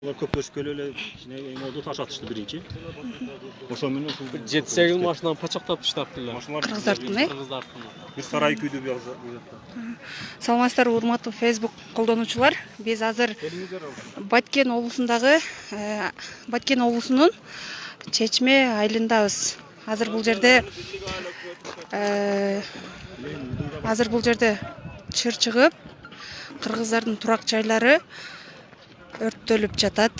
Köpköşkölü öyle modu taş atıştı birinci. Oşamın 7-8 maşından paçaktap iştaptılar. Кыргыздардын, Bir saray küydü bir yazı. Саламатсыздар, урматтуу Facebook колдонуучулар. Биз азыр Баткен облусунун Чечме айылындабыз. Азыр бул жерде чыр чыгып, кыргыздардын турак жайлары өрттөлүп жатат.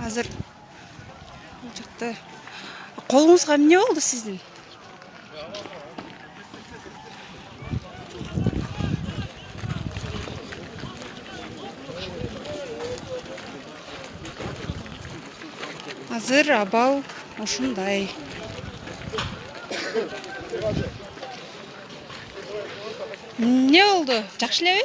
Азыр бул жакта колуңузга эмне болду сиздин? Азыр абал ушундай. Эмне болду? Жакшы элеби?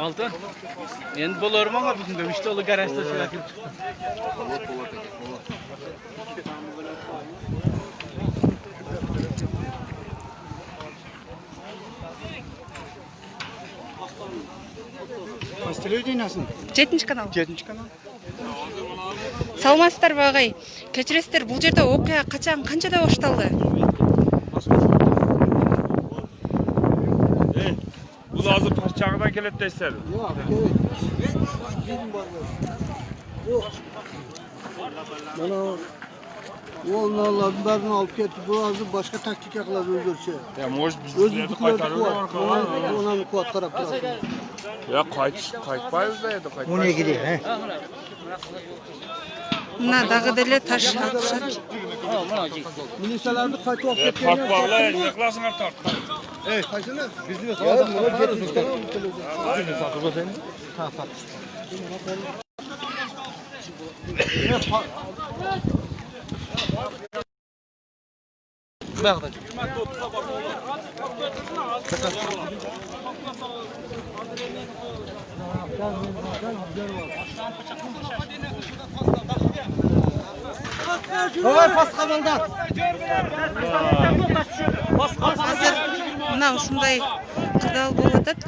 Altın. Endi bolar mı ama bizim işte olu garajda şöyle çıktı. Kaç televizyonasın? 7 канал. 7 kanal. Саламатсыздарбы агай? Кечиресиздер, бул жерде окуя качан канчада башталды? Bu lazım Paşçağı'dan gelet deser. Yok, gelin var. Bana onlardan alıp getirdi. Bu azı başka taktik yakaladı özürse. Ya может Özür bizleri kaytarırlar. Ona kuat taraftar. Ya kaytpayız da edi kaytpayız. O ne gidiyor he? Мына дагы деле таш атышат. Milisalarda kayıt alıp getirdi. Tart bağla yaklasınlar tart. Kaçını? Biz de sağdan bunu getirdik. Ой, пасқабалдар. Азыр мына ушундай кырдаал болуп атат.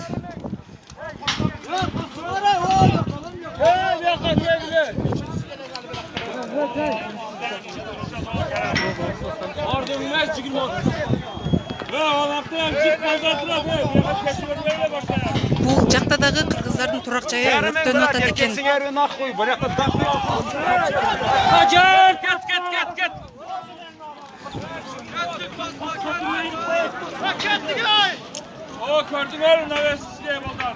Бул жакта дагы кыргыздардын турак жайы өрттөнүп атат экен. O gördüler mi nefesizliğe bunlar?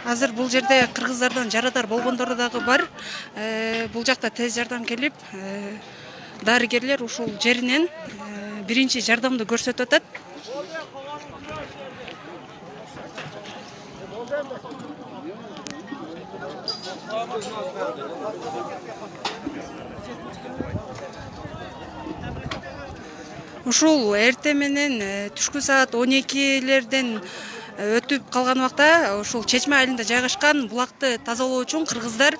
Азыр бул жерде кыргыздардан жарадар болгондору дагы бар. Бул жакта тез жардам келип, дарыгерлер ушул жеринен биринчи жардамды көрсөтүп атат. Ушул эрте менен түшкү саат 12лерден өтүп калган убакта ушул Чечме айылында жайгашкан булакты тазалоо үчүн кыргыздар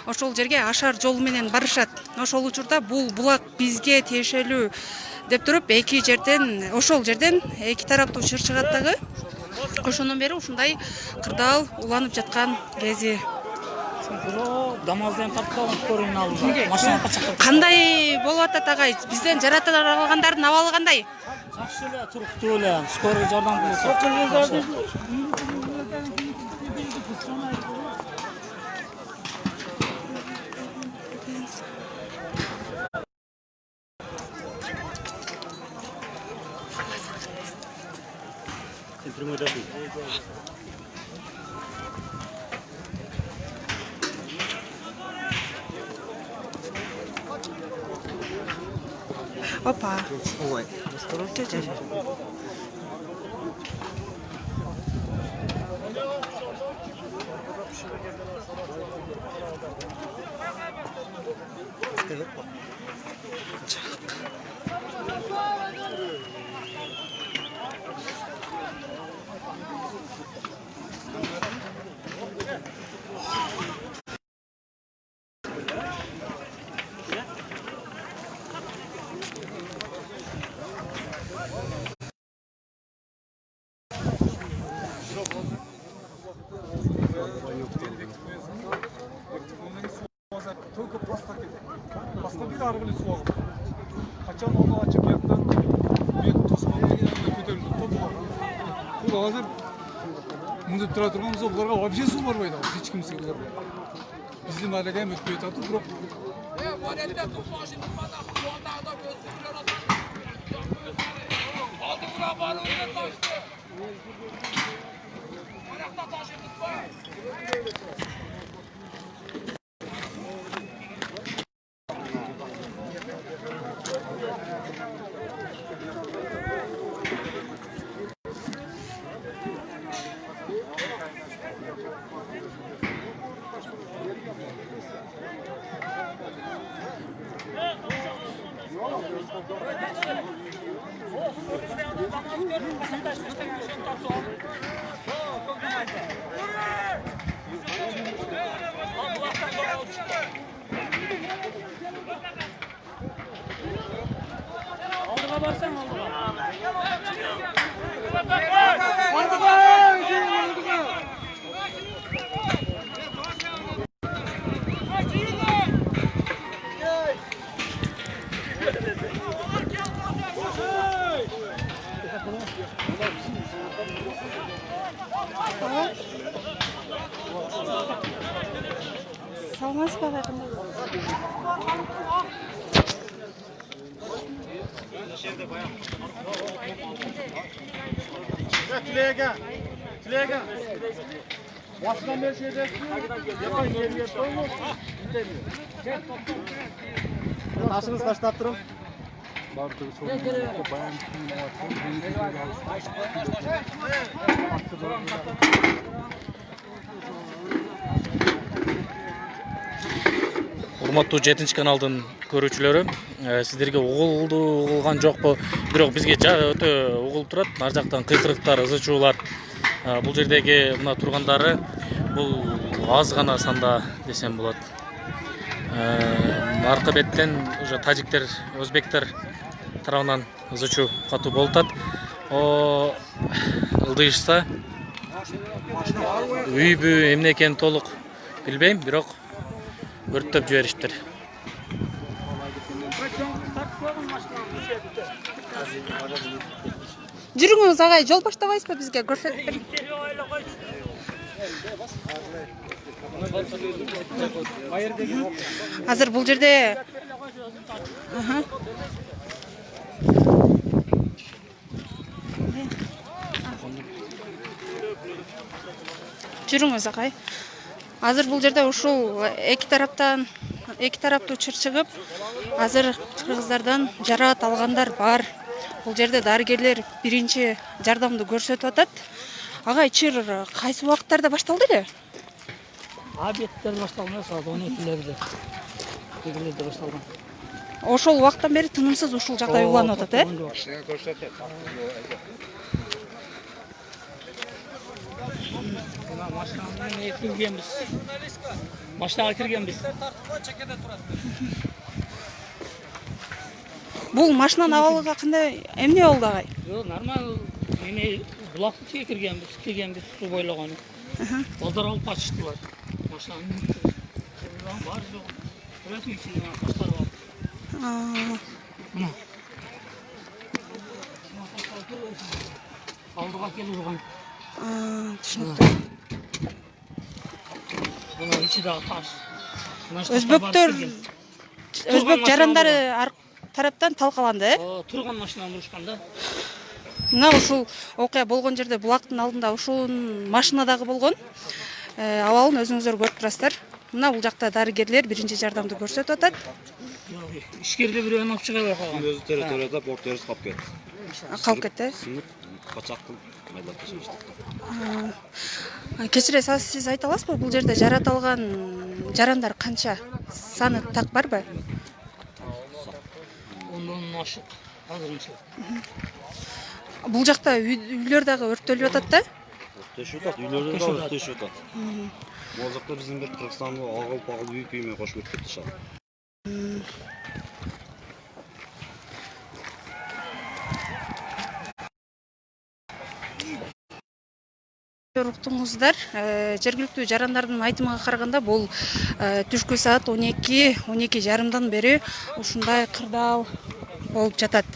ошол жерге ашар жол менен барышат. Ошол учурда бул булак бизге тиешелүү деп туруп ошол жерден эки тараптуу чыр чыгат дагы. Ошондон бери ушундай кырдаал уланып жаткан кези. Дамаздан тапталып көрүн алды. Машина пачактап. Кандай болуп атат агай? Бизден жаратар алгандардын абалы кандай? Жакшы эле, туруктуу эле. Скорый жардам кылса. Опа. Ой. Чё-чё. Только пластаки. Пластаки аргылы суға. Қачан оны açıp яқтан бет тосқанға көтерілді. Бұл азыр мұнда тұра тұрғанымыз оларға вообще су бармайды. Ешкімсе оларға. Біздің әлеге өтпей тату, бірақ Салмас баға Тілегі. Басынан бер жерде япай жерге толы. Ташыңыз таштап тұрым. Урматтуу 7 каналдын көрүүчүлөрү, сиздерге угулган жокпу? Бирок бизге өтө угулуп турат. Нар жактан кыйкырыктар, ызы чуулар. Бул жердеги мына тургандары бул аз гана санда десем болот. Аркы беттен уже тажиктер, өзбектер тарабынан ызы чуу катуу болуп атат. Ылдыйышса үйбү эмне экенин толук билбейм, бирок өрттөп жибериштир. Жүрүңүз агай, жол баштабайсызбы бизге көрсөтүп бериң. Азыр бул жерде жүрүңүз агай. Азыр бул жерде ушул эки тараптуу чыгып, азыр кыргыздардан жараат алгандар бар. Бул жерде дарыгерлер биринчи жардамды көрсөтүп атат. Агай, чыр кайсы убакыттарда башталды эле? Обедтер башталган, саат 12-лерде. Тегилерде башталган. Ошол убакыттан бери тынымсыз ушул жакта уланып атат, Машинаны киргенбиз. Машинага киргенбиз. Бул машинанын абалыгы кандай, эмне болду агай? Жок, нормал. Эми булакты киргенбиз, суу бойлогон. Балдар алып качыштылар. Машинаны бар жок. Көрөсүң ичине таштап алып. Мына. Алдыга келип урган. Түшүнүктүү. Мына ичидеги таш. Өзбек жарандары тараптан талкаланды, Турган машинаны урушкан да. Мына ушул окуя болгон жерде булактын алдында ушул машинадагы болгон. Абалын өзүңүздөр көрүп турасыздар. Мына бул жакта дарыгерлер биринчи жардамды көрсөтүп атат. Ишкерде бирөөнү алып чыга берген. Өзү территорияда бортериз калып кетти. Калып кетти. Качактын майлап кешишти. Кечире, сиз айта аласызбы, бул жерде жараат алган жарандар канча? Саны так барбы? Ondan aşık. Hazırınча. Бул жакта үйлөр дагы өрттөлүп атат да? Өрттөшүп атат, үйлөрдө да өрттөшүп атат. Бул жакта биздин бир Кыргызстанга агыл-пагыл үйүп үймө кошуп кетти шал. Уктуңуздар, жергиликтүү жарандардын айтымына караганда бул түшкү саат 12:30 бери ушундай кырдаал болуп жатат.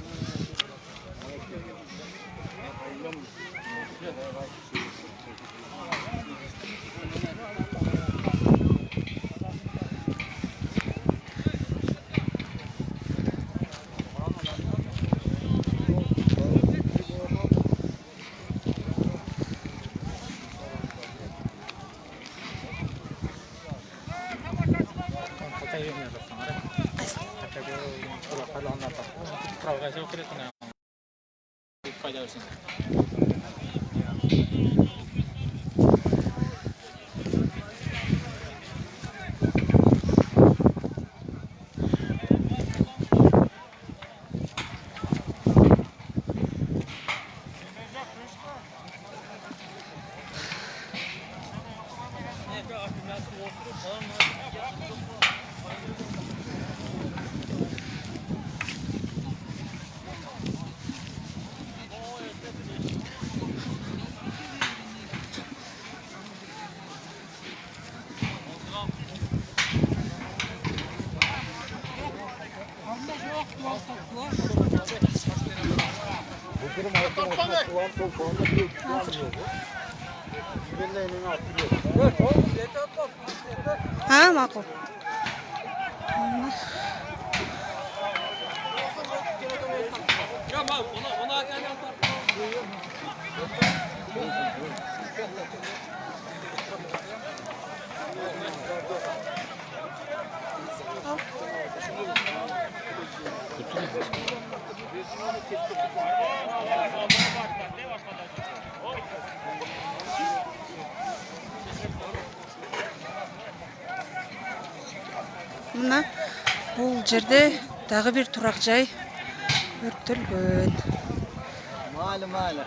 Макул. Мына бул жерде дагы бир турак жай өрттөлгөн. Майлы.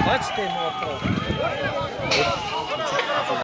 Kaç tane